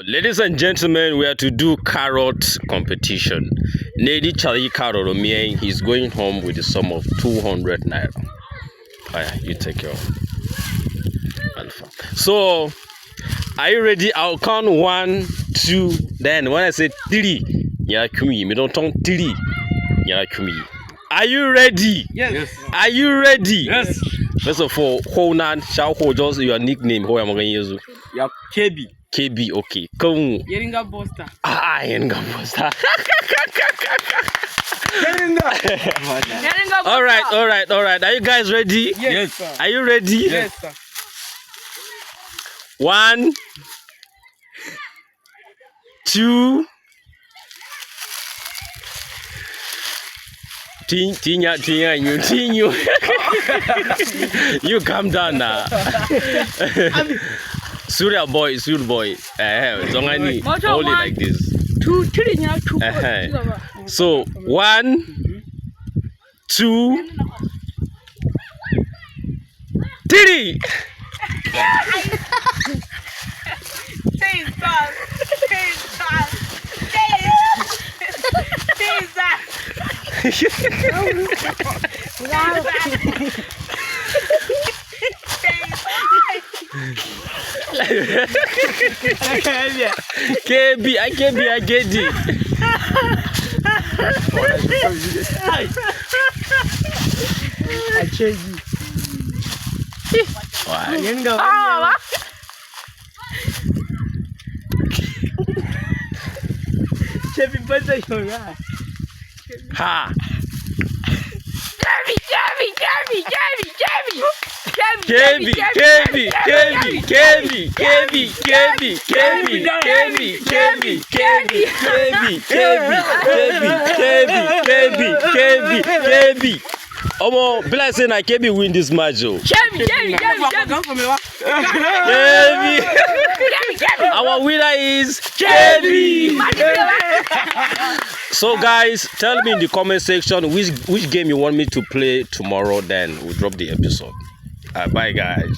Ladies and gentlemen, we are to do carrot competition. Lady Charlie Carrot Omien, he's going home with a sum of 200 naira. Alright, you take your alpha. So, are you ready? I'll count 1, 2. Then when I say 3, you me. Me don't count 3. You me. Are you ready? Yes. Are you ready? Yes. First of all, Honan, shall hold just your nickname. How am I going to use? Yeah, KB. KB, okay. Come. Yeringa Bosta. Yeringa Bosta. Yeringa Bosta. All right. Are you guys ready? Yes, sir. Are you ready? Yes, sir. 1, 2. You calm down now. Surya boy. Zongani, hold it like this. 2, 3, 2. So 1, 2, 3. KB, I get it. I change you. Why? Ha! KB. Omo, blessing I KB win this match. KB. Our winner is KB. So guys, tell me in the comment section which game you want me to play tomorrow, then we'll drop the episode. Bye guys.